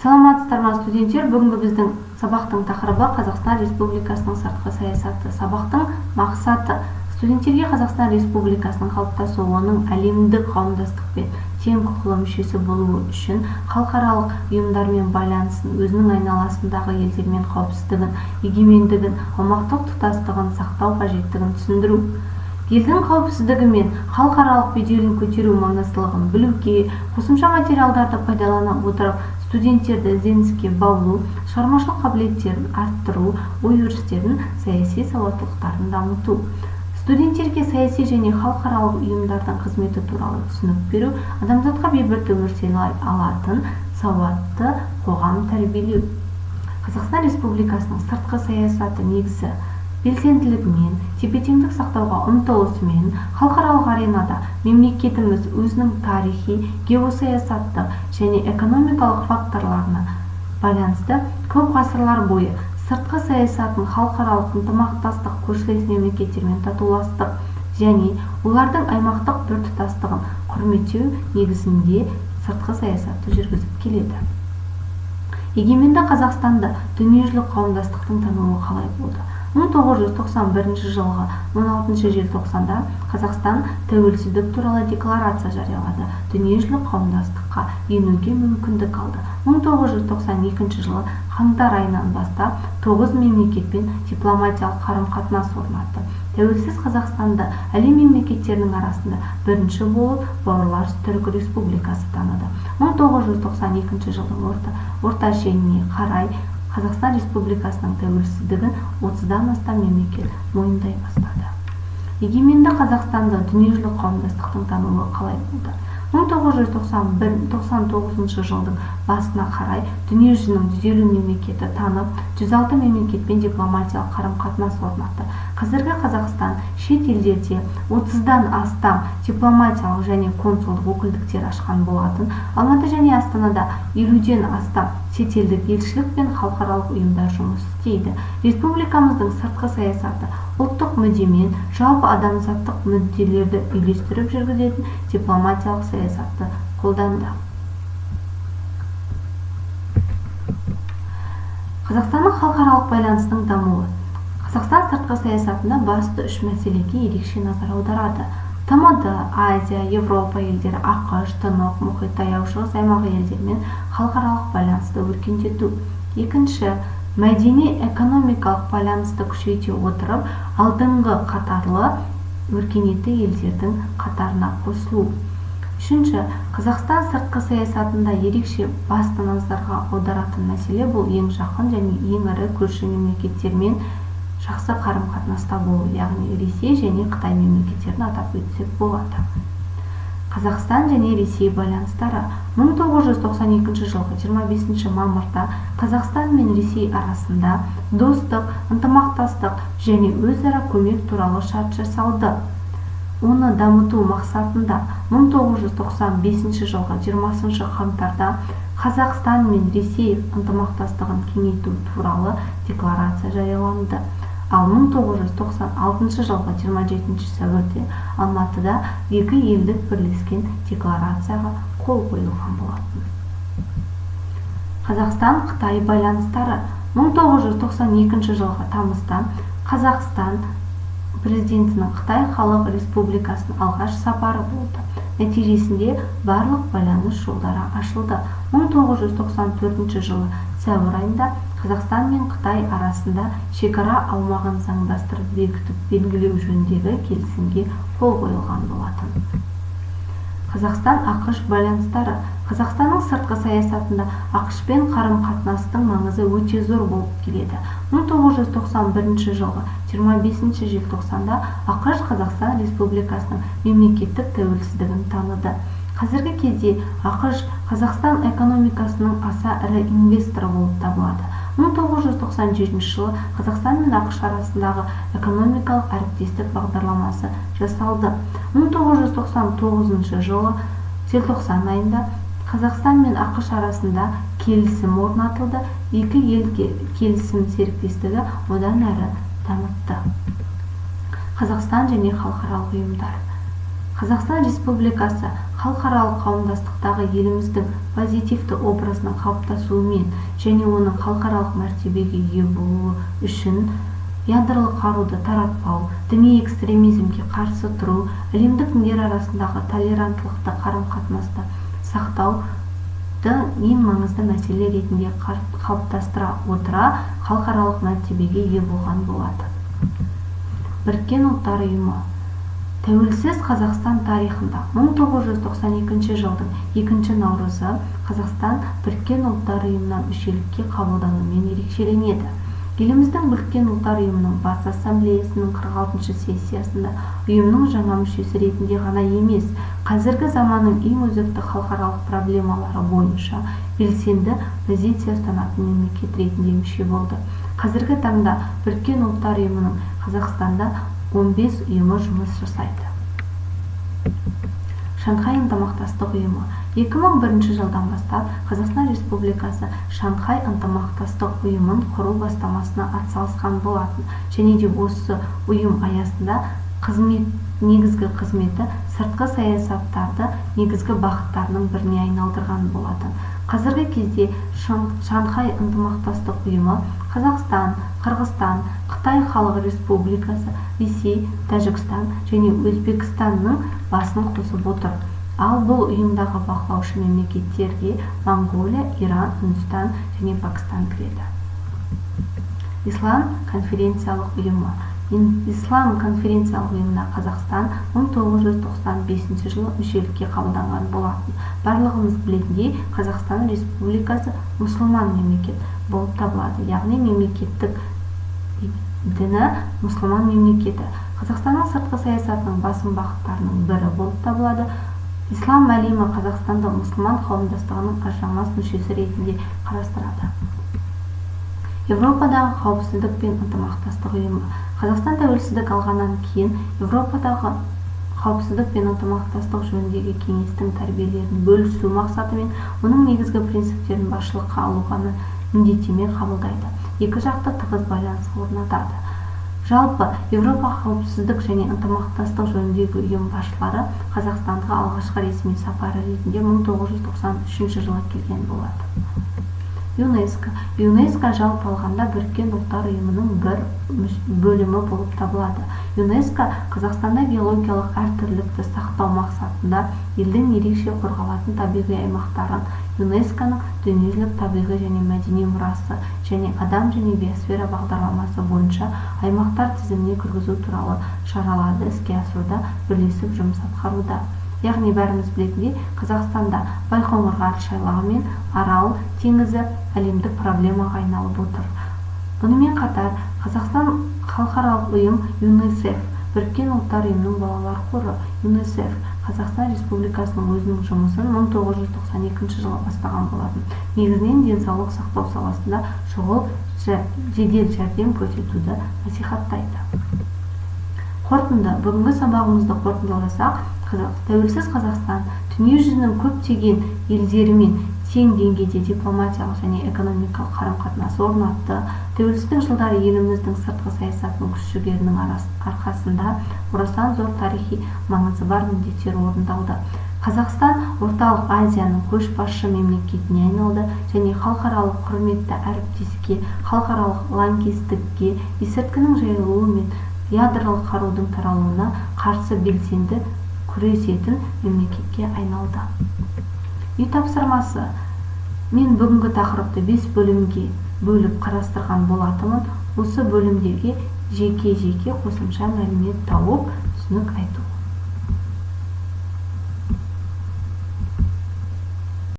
Саламатсыздарма студенттер, бүгінгі біздің сабақтың тақырыбы Қазақстан Республикасының сыртқы саясаты. Сабақтың мақсаты студенттерге Қазақстан Республикасының қалыптасуы, оның әлемдік қауымдастықпен тең құқылы мүшесі болуы үшін халықаралық ұйымдармен байланысын, өзінің айналасындағы елдермен қауіпсіздігін, егемендігін, аумақтық тұтастығын сақтау қажеттігін түсіндіру. Елдің қауіпсіздігі мен халықаралық беделін көтеру маңыздылығын білуге, қосымша материалдарды пайдалана отырып, студенттерді ізденіске баулу, шығармашылық қабілеттерін арттыру, ой-өрістерін, саяси сауаттылықтарын дамыту. Студенттерге саяси және халықаралық ұйымдардың қызметі туралы түсінік беру, адамзатқа бейбіт өмір сыйлай алатын сауатты қоғам тәрбиелеу. Қазақстан Республикасының сыртқы саясаты негізі белсенділігімен, тепе-теңдік сақтауға ұмтылысымен, халықаралық аренада мемлекетіміз өзінің тарихи, геосаясаттық және экономикалық факторларына байланысты көп ғасырлар бойы сыртқы саясатын халықаралық ынтымақтастық, көршілес мемлекеттермен татуластық және олардың аймақтық біртұтастығын құрметтеу негізінде сыртқы саясатты жүргізіп келеді. Егеменді Қазақстанда дүниежүзілік қауымдастықтың тануы қалай болды? 1991 жылғы 16 желтоқсанда Қазақстан тәуелсіздік туралы декларация жариялады. Дүниежүзілік қауымдастыққа енуге мүмкіндік алды. 1992 жылы қаңтар айынан бастап 9 мемлекетпен дипломатиялық қарым-қатынас орнатты. Тәуелсіз Қазақстанды әлем мемлекеттерінің арасында бірінші болып Бауырлас Түрік Республикасы таныды. 1992 жылдың орта шеніне қарай Қазақстан Республикасының тәуелсіздігін 30-дан астам мемлекет мойындай бастады. Егеменді Қазақстанда дүниежүзілік қауымдастықтың тануы қалай болды? 1999 жылдың басына қарай дүниежүзінің 150 мемлекеті танып, 106 мемлекетпен дипломатиялық қарым-қатынас орнатты. Қазіргі Қазақстан шет елдерде 30-дан астам дипломатиялық және консулдық өкілдіктер ашқан болатын. Алматы және Астанада 50-ден астам шетелдік елшілік пен халықаралық ұйымдар жұмыс істейді. Республикамыздың сыртқы саясаты ұлттық мүддемен жалпы адамзаттық мүдделерді үйлестіріп жүргізетін дипломатиялық саясатты қолданды. Қазақстанның халықаралық байланыстың дамуы. Қазақстан сыртқы саясатында басты үш мәселеге ерекше назар аударады. ТМД, Азия, Европа елдері, ақш, тынық, мұхит, таяу шығыс аймағы елдерімен халықаралық байланысты өркендету. Екінші, мәдени-экономикалық байланысты күшейте отырып, алдыңғы қатарлы өркениетті елдердің қатарына қосылу. Үшінші, Қазақстан сыртқы саясатында ерекше басты назарға аударатын мәселе бұл ең жақын және ең ірі көрші мемлекеттермен жақсы қарым-қатынаста болу, яғни Ресей және Қытай мемлекеттерін атап өтсек болады. Қазақстан және Ресей байланыстары. 1992 жылғы 25 мамырда Қазақстан мен Ресей арасында достық, ынтымақтастық және өзара көмек туралы шарт жасалды. Оны дамыту мақсатында 1995 жылғы 20 қаңтарда Қазақстан мен Ресей ынтымақтастығын кеңейту туралы декларация жарияланды. Ал 1996 жылғы 27 сәуірде Алматыда екі елдік бірлескен декларацияға қол қойылған болатын. Қазақстан-Қытай байланыстары. 1992 жылғы тамызда Қазақстан президентінің Қытай Халық Республикасының алғаш сапары болды. Нәтижесінде барлық байланыс жолдары ашылды. 1994 жылы сәуір айында Қазақстан мен Қытай арасында шекара аумағын заңдастырып бекітіп белгілеу жөніндегі келісімге қол қойылған болатын. Қазақстан-ақш байланыстары. Қазақстанның сыртқы саясатында ақш-пен қарым-қатынастың маңызы өте зор болып келеді. 1991 жылғы 25 желтоқсанда ақш Қазақстан Республикасының мемлекеттік тәуелсіздігін таныды. Қазіргі кезде ақш Қазақстан экономикасының аса ірі инвесторы болып табылады. 1997 жылы Қазақстан мен ақш арасындағы экономикалық әріптестік бағдарламасы жасалды. 1999 жылы желтоқсан айында Қазақстан мен ақш арасында келісім орнатылды. Екі ел келісім серіктестігі одан әрі дамытты. Қазақстан және халықаралық ұйымдар. Қазақстан Республикасы халықаралық қауымдастықтағы еліміздің позитивті образының қалыптасуымен және оның халықаралық мәртебеге ие болуы үшін ядролық қаруды таратпау, діни экстремизмге қарсы тұру, әлемдік діндер арасындағы толеранттылықты қарым-қатынасты сақтауды ең маңызды мәселе ретінде қалыптастыра отыра халықаралық мәртебеге ие болған болады. Біріккен ұлттар ұйымы тәуелсіз Қазақстан тарихында 1992 жылдың 2 наурызы Қазақстан Біріккен ұлттар ұйымына мүшелікке қабылдануымен ерекшеленеді. Еліміздің Біріккен ұлттар ұйымының бас ассамблеясының 46-шы сессиясында ұйымның жаңа мүшесі ретінде ғана емес, қазіргі заманның ең өзекті халықаралық проблемалары бойынша белсенді позиция ұстанатын мемлекет ретінде мүше болды. Қазіргі таңда Біріккен ұлттар ұйымының Қазақстанда 15 ұйымы жұмыс жасайды. Шанхай ынтымақтастық ұйымы 2001 жылдан бастап Қазақстан Республикасы Шанхай ынтымақтастық ұйымын құру бастамасына атсалысқан болатын, және де осы ұйым аясында негізгі қызметі сыртқы саясаттарды негізгі бағыттарының біріне айналдырған болатын. Қазіргі кезде Шанхай ынтымақтастық ұйымы Қазақстан, Қырғызстан, Қытай Халық Республикасы, Ресей, Тәжікстан және Өзбекстанның басын қосып отыр. Ал бұл ұйымдағы бақылаушы мемлекеттерге Монғолия, Иран, Үндістан және Пакистан кіреді. Ислам конференциялық ұйымы. Ислам конференциялық ұйымына Қазақстан 1995 жылы мүшелікке қабылданған болатын. Барлығымыз білетіндей, Қазақстан Республикасы мұсылман мемлекет болып табылады, яғни мемлекеттік діні мұсылман мемлекеті. Қазақстанның сыртқы саясатының басым бағыттарының бірі болып табылады. Ислам әлемі Қазақстанды мұсылман қауымдастығының ажырамас мүшесі ретінде қарастырады. Европадағы қауіпсіздік пен ынтымақтастық ұйымы. Қазақстан тәуелсіздік алғаннан кейін Европадағы қауіпсіздік пен ынтымақтастық жөніндегі кеңестің тәжірибелерін бөлісу мақсатымен оның негізгі принциптерін басшылыққа алуға міндеттеме қабылдайды. Екі жақты тығыз байланыс орнатады. Жалпы Европа қауіпсіздік және ынтымақтастық жөніндегі ұйым басшылары Қазақстанға алғашқы ресми сапары ретінде 1993 жылы келген болады. ЮНЕСКО. ЮНЕСКО жалпы алғанда Біріккен ұлттар ұйымының бір бөлімі болып табылады. ЮНЕСКО Қазақстанда биологиялық әртүрлілікті сақтау мақсатында елдің ерекше қорғалатын табиғи аймақтарын ЮНЕСКОның дүниежүзілік табиғи және мәдени мұрасы және адам және биосфера бағдарламасы бойынша аймақтар тізіміне кіргізу туралы шараларды іске асыруда бірлесіп жұмыс атқаруда. Яғни бәріміз білетіндей, Қазақстанда Байқоңыр ғарыш айлағы мен Арал теңізі әлемдік проблемаға айналып отыр. Бұнымен қатар, Қазақстан халықаралық ұйым ЮНИСЕФ, Біріккен ұлттар ұйымының балалар қоры ЮНИСЕФ, Қазақстан Республикасының өзінің жұмысын 1992 жылы бастаған болатын. Негізінен денсаулық сақтау саласында шұғыл жедел жәрдем көрсетуді насихаттайды. Қорытынды, бүгінгі сабағымызды қорытындыласақ, тәуелсіз Қазақстан дүниежүзінің көптеген елдерімен тең деңгейде дипломатиялық және экономикалық қарым-қатынас орнатты. Тәуелсіздік жылдары еліміздің сыртқы саясатының күш-жігерінің арқасында орасан зор тарихи маңызы бар міндеттер орындалды. Қазақстан орталық Азияның көшбасшы мемлекетіне айналды және халықаралық құрметті әріптеске, халықаралық лаңкестікке, есірткінің жайылуы мен ядролық қарудың таралуына қарсы белсенді күресетін мемлекетке айналды. Үй тапсырмасы. Мен бүгінгі тақырыпты 5 бөлімге бөліп қарастырған болатынмын. Осы бөлімдерге жеке-жеке қосымша мәлімет тауып түсінік айту.